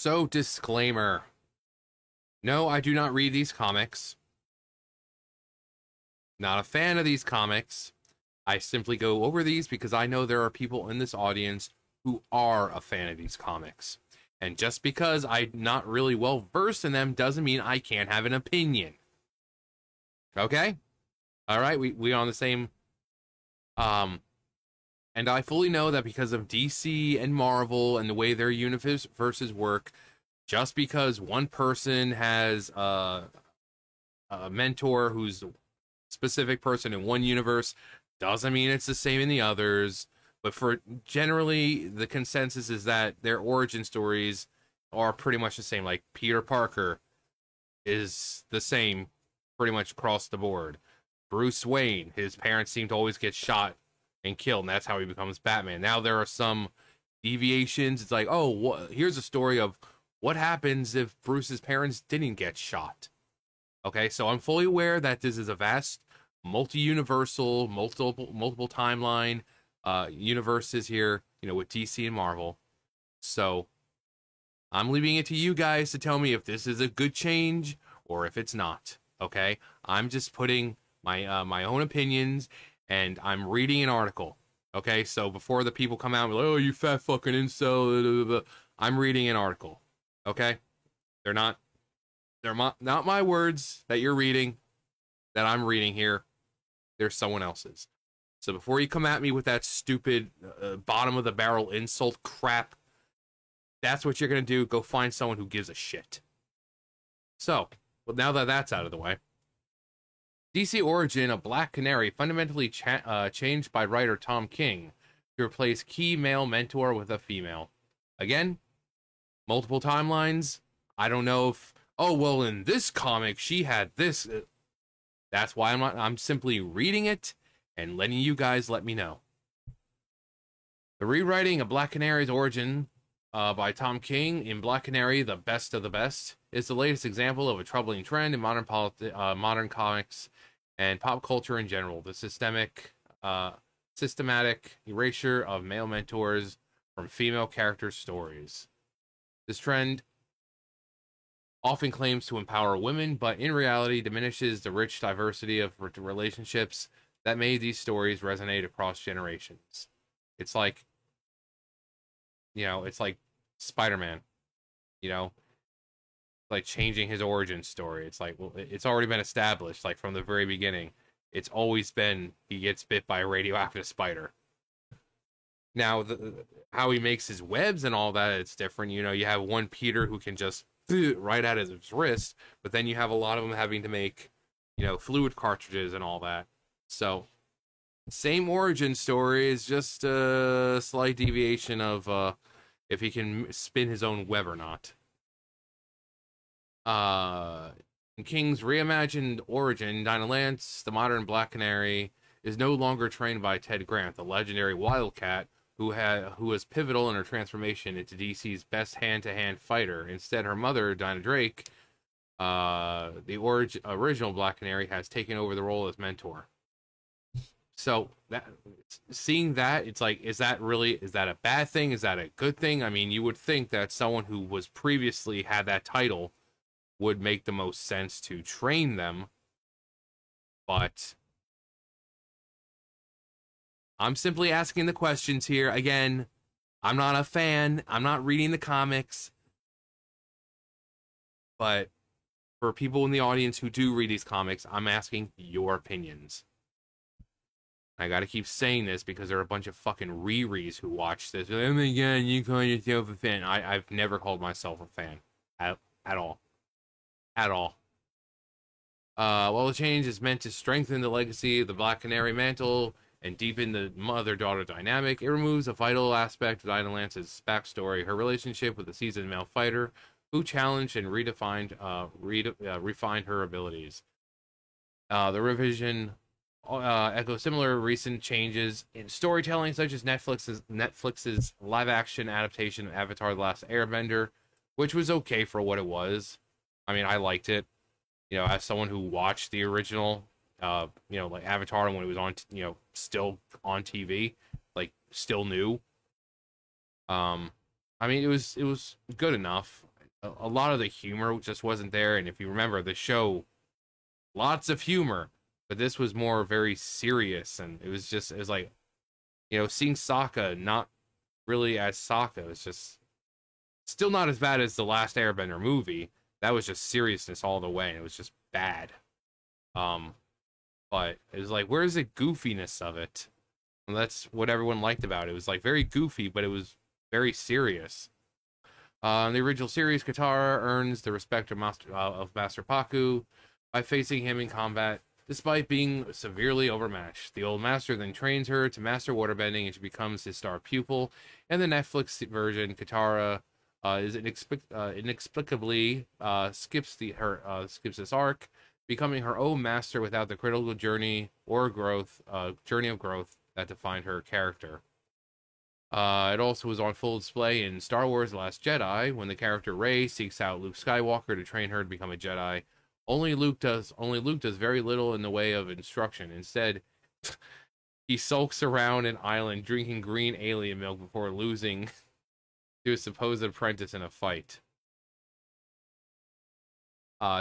So, disclaimer. No, I do not read these comics. Not a fan of these comics. I simply go over these because I know there are people in this audience who are a fan of these comics. And just because I'm not really well versed in them doesn't mean I can't have an opinion. Okay? All right, we on the same um and I fully know that because of DC and Marvel and the way their universes work, just because one person has a mentor who's a specific person in one universe doesn't mean it's the same in the others. But for generally, the consensus is that their origin stories are pretty much the same. Like Peter Parker is the same pretty much across the board. Bruce Wayne, his parents seem to always get shot and killed, and that's how he becomes Batman. Now there are some deviations. It's like, oh, here's a story of what happens if Bruce's parents didn't get shot. Okay, so I'm fully aware that this is a vast, multi-universal, multiple timeline universes here, with DC and Marvel. So I'm leaving it to you guys to tell me if this is a good change or if it's not. Okay, I'm just putting my own opinions, and I'm reading an article. Okay, so before the people come out and be like, "Oh, you fat fucking incel," blah, blah, blah, I'm reading an article. Okay, they're not not my words that you're reading, that I'm reading here. They're someone else's. So before you come at me with that stupid bottom of the barrel insult crap, that's what you're gonna do. Go find someone who gives a shit. So, well, now that that's out of the way, DC Origin of Black Canary fundamentally changed by writer Tom King to replace key male mentor with a female. Again, multiple timelines. I don't know if, oh well, in this comic she had this. That's why I'm simply reading it and letting you guys let me know. The rewriting of Black Canary's origin by Tom King in Black Canary: The Best of the Best is the latest example of a troubling trend in modern comics and pop culture in general. The systematic erasure of male mentors from female character stories. This trend often claims to empower women, but in reality diminishes the rich diversity of relationships that made these stories resonate across generations. It's like, it's like Spider-Man, like changing his origin story. It's like, well, it's already been established, like from the very beginning. It's always been he gets bit by a radioactive spider. Now, how he makes his webs and all that, it's different. You have one Peter who can just right out of his wrist, but then you have a lot of them having to make, fluid cartridges and all that. So, same origin story is just a slight deviation of if he can spin his own web or not. In King's reimagined origin, Dinah Lance, the modern Black Canary, is no longer trained by Ted Grant, the legendary Wildcat, who was pivotal in her transformation into DC's best hand-to-hand fighter. Instead, her mother, Dinah Drake, the original Black Canary, has taken over the role as mentor. So seeing that, it's like, is that a bad thing? Is that a good thing? I mean, you would think that someone who was previously had that title would make the most sense to train them, but I'm simply asking the questions here. Again, I'm not a fan. I'm not reading the comics. But for people in the audience who do read these comics, I'm asking your opinions. I gotta keep saying this because there are a bunch of fucking rerees who watch this. Oh my god, you call yourself a fan. I've never called myself a fan. At all. At all. While the change is meant to strengthen the legacy of the Black Canary mantle and deepen the mother-daughter dynamic, it removes a vital aspect of Dinah Lance's backstory, her relationship with a seasoned male fighter who challenged and refined her abilities. The revision echoes similar recent changes in storytelling, such as Netflix's live-action adaptation of Avatar: The Last Airbender, which was okay for what it was. I mean, I liked it. As someone who watched the original, like Avatar when it was on, still on TV, like still new. I mean, it was good enough. a lot of the humor just wasn't there. And if you remember the show, lots of humor, but this was more very serious, and it was like, seeing Sokka not really as Sokka. It's just still not as bad as the last Airbender movie. That was just seriousness all the way, and it was just bad. Um, but it was like, where's the goofiness of it? And that's what everyone liked about it. It was like very goofy, but it was very serious. In the original series, Katara earns the respect of Master Paku by facing him in combat, despite being severely overmatched. The old master then trains her to master waterbending, and she becomes his star pupil. In the Netflix version, Katara inexplicably skips this arc, becoming her own master without the critical journey of growth that defined her character. It also was on full display in Star Wars: The Last Jedi when the character Rey seeks out Luke Skywalker to train her to become a Jedi. Only Luke does very little in the way of instruction. Instead, he sulks around an island drinking green alien milk before losing to his supposed apprentice in a fight.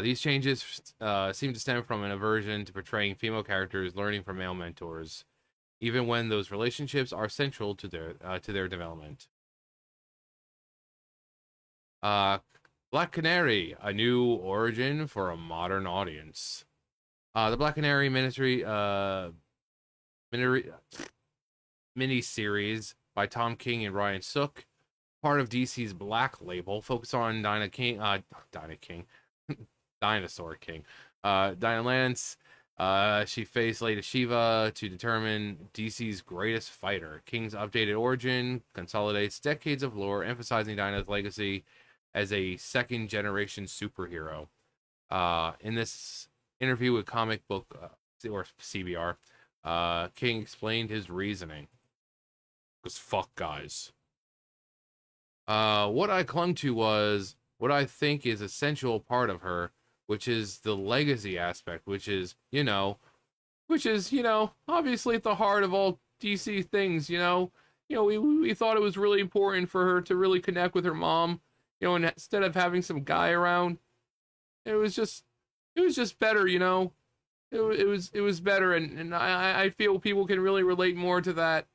These changes seem to stem from an aversion to portraying female characters learning from male mentors, even when those relationships are central to their development. Black Canary, a new origin for a modern audience. The Black Canary mini-series by Tom King and Ryan Sook, part of DC's Black label, focused on Dinosaur King. Dinah Lance. She faced Lady Shiva to determine DC's greatest fighter. King's updated origin consolidates decades of lore, emphasizing Dinah's legacy as a second-generation superhero. In this interview with Comic Book or CBR, King explained his reasoning. Because fuck guys. What I clung to was what I think is essential part of her, which is the legacy aspect, which is, obviously at the heart of all DC things, we thought it was really important for her to really connect with her mom, and instead of having some guy around, it was just better, it was better, and I feel people can really relate more to that.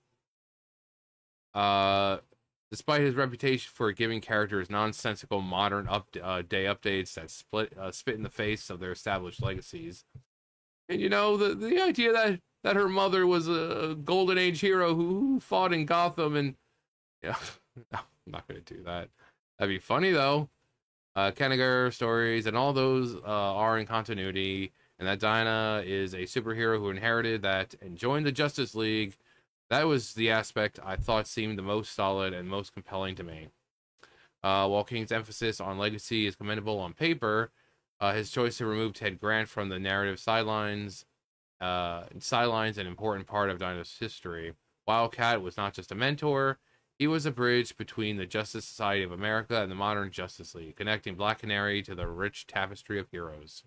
Despite his reputation for giving characters nonsensical modern day updates that spit in the face of their established legacies, and the idea that her mother was a golden age hero who fought in Gotham, and no, I'm not gonna do that. That'd be funny though. Kenninger stories and all those are in continuity, and that Dinah is a superhero who inherited that and joined the Justice League. That was the aspect I thought seemed the most solid and most compelling to me. While King's emphasis on legacy is commendable on paper, his choice to remove Ted Grant from the narrative sidelines an important part of Dinah's history. Wildcat was not just a mentor, he was a bridge between the Justice Society of America and the modern Justice League, connecting Black Canary to the rich tapestry of heroes.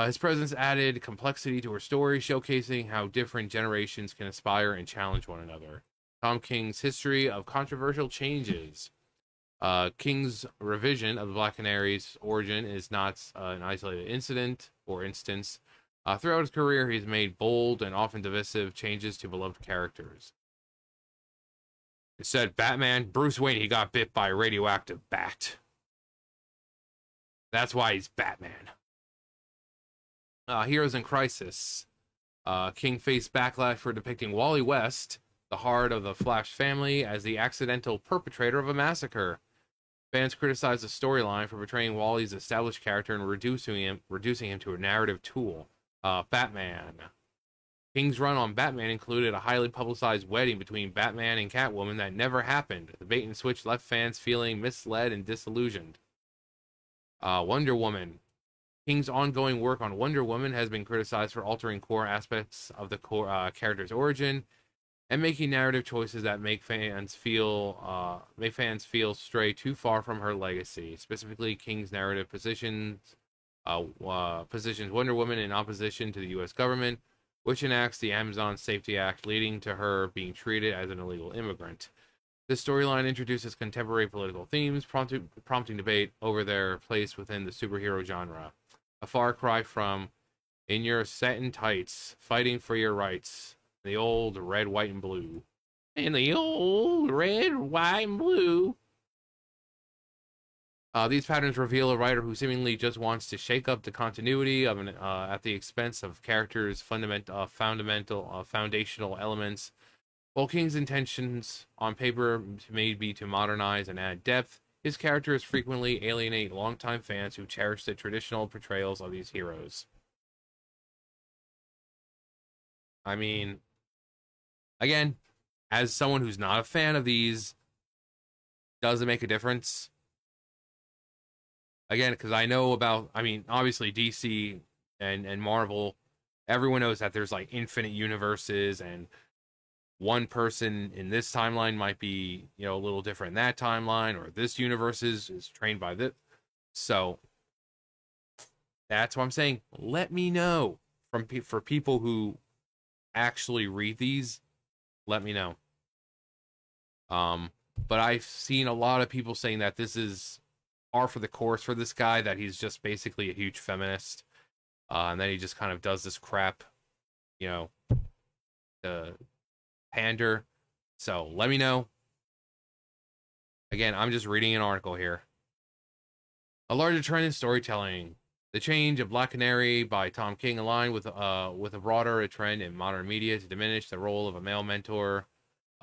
His presence added complexity to her story, showcasing how different generations can aspire and challenge one another. Tom King's history of controversial changes. King's revision of the Black Canary's origin is not an isolated incident or instance. Throughout his career, he's made bold and often divisive changes to beloved characters. It said Batman, Bruce Wayne, he got bit by a radioactive bat. That's why he's Batman. Heroes in Crisis. King faced backlash for depicting Wally West, the heart of the Flash family, as the accidental perpetrator of a massacre. Fans criticized the storyline for portraying Wally's established character and reducing him to a narrative tool. Batman. King's run on Batman included a highly publicized wedding between Batman and Catwoman that never happened. The bait and switch left fans feeling misled and disillusioned. Wonder Woman. King's ongoing work on Wonder Woman has been criticized for altering core aspects of the character's origin and making narrative choices that make fans feel stray too far from her legacy. Specifically, King's narrative positions Wonder Woman in opposition to the U.S. government, which enacts the Amazon Safety Act, leading to her being treated as an illegal immigrant. This storyline introduces contemporary political themes, prompting debate over their place within the superhero genre. A far cry from in your satin tights, fighting for your rights, the old red, white, and blue. In the old red, white, and blue. These patterns reveal a writer who seemingly just wants to shake up the continuity of at the expense of characters' foundational elements. While King's intentions on paper may be to modernize and add depth, his characters frequently alienate longtime fans who cherish the traditional portrayals of these heroes. I mean, again, as someone who's not a fan of these, does it make a difference? Again, because I know about, I mean, obviously DC and Marvel, everyone knows that there's like infinite universes, and one person in this timeline might be, you know, a little different in that timeline, or this universe is trained by this. So that's what I'm saying. Let me know for people who actually read these. Let me know. But I've seen a lot of people saying that this is par for the course for this guy, that he's just basically a huge feminist, and then he just kind of does this crap, you know, to pander. So let me know. Again, I'm just reading an article here. A larger trend in storytelling. The change of Black Canary by Tom King aligned with a broader trend in modern media to diminish the role of a male mentor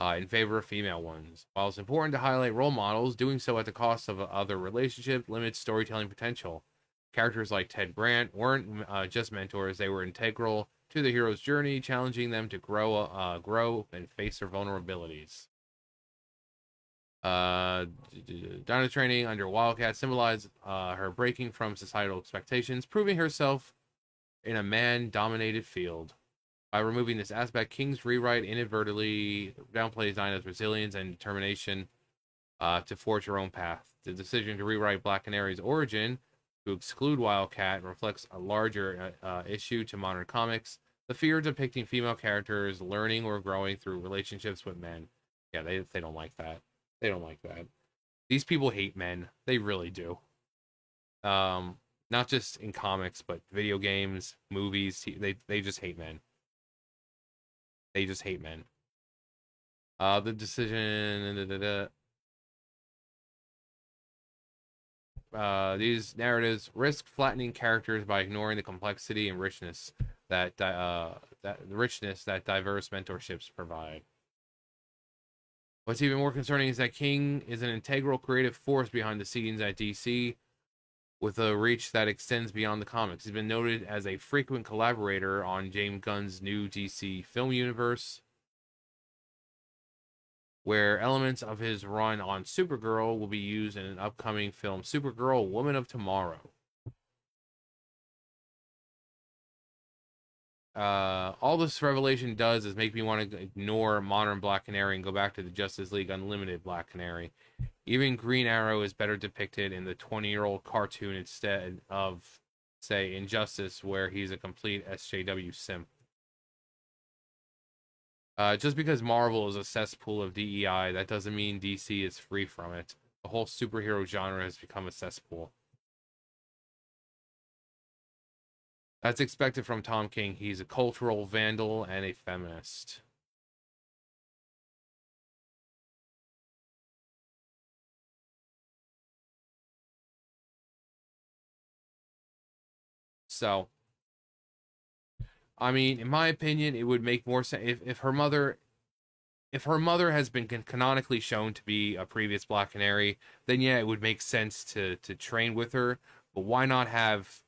in favor of female ones. While it's important to highlight role models, doing so at the cost of other relationships limits storytelling potential. Characters like Ted Brandt weren't just mentors, they were integral to the hero's journey, challenging them to grow and face their vulnerabilities. Dinah training under Wildcat symbolized her breaking from societal expectations, proving herself in a man-dominated field. By removing this aspect, King's rewrite inadvertently downplays Dinah's resilience and determination to forge her own path. The decision to rewrite Black Canary's origin to exclude Wildcat reflects a larger issue to modern comics: the fear of depicting female characters learning or growing through relationships with men. Yeah, they don't like that. They don't like that. These people hate men. They really do. Not just in comics, but video games, movies. They just hate men. They just hate men. The decision. These narratives risk flattening characters by ignoring the complexity and richness that diverse mentorships provide. What's even more concerning is that King is an integral creative force behind the scenes at DC, with a reach that extends beyond the comics. He's been noted as a frequent collaborator on James Gunn's new DC film universe, where elements of his run on Supergirl will be used in an upcoming film, Supergirl, Woman of Tomorrow. All this revelation does is make me want to ignore modern Black Canary and go back to the Justice League Unlimited Black Canary. Even Green Arrow is better depicted in the 20-year-old cartoon instead of, say, Injustice, where he's a complete SJW simp. Just because Marvel is a cesspool of DEI, that doesn't mean DC is free from it. The whole superhero genre has become a cesspool. That's expected from Tom King. He's a cultural vandal and a feminist. So, I mean, in my opinion, it would make more sense if her mother has been canonically shown to be a previous Black Canary, then yeah, it would make sense to train with her. But why not have,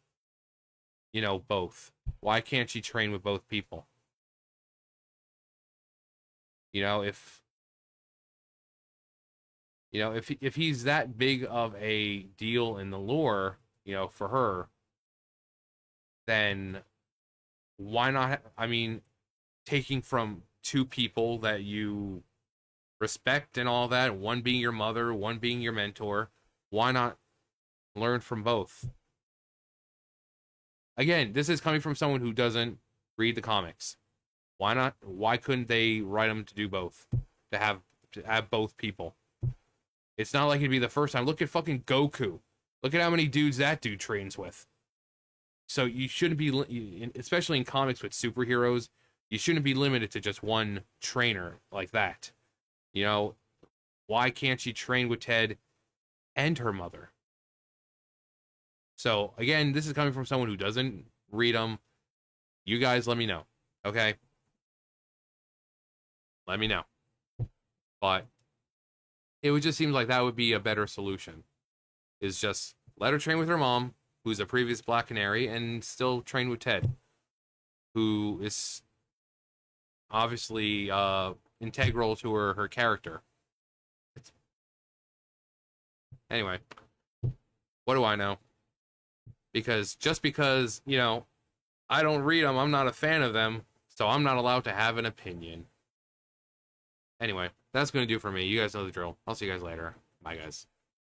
you know, both? Why can't she train with both people? You know, if he's that big of a deal in the lore, you know, for her, then why not? I mean, taking from two people that you respect and all that, one being your mother, one being your mentor, why not learn from both? Again, this is coming from someone who doesn't read the comics. Why not? Why couldn't they write them to do both? To have at both people. It's not like it'd be the first time. Look at fucking Goku. Look at how many dudes that dude trains with. So you shouldn't be, especially in comics with superheroes, you shouldn't be limited to just one trainer like that. You know, why can't she train with Ted and her mother? So, again, this is coming from someone who doesn't read them. You guys let me know, okay? Let me know. But it would just seem like that would be a better solution. Is just let her train with her mom, who's a previous Black Canary, and still train with Ted, who is obviously integral to her character. Anyway, what do I know? Because just because, you know, I don't read them, I'm not a fan of them, so I'm not allowed to have an opinion. Anyway, that's going to do for me. You guys know the drill. I'll see you guys later. Bye, guys.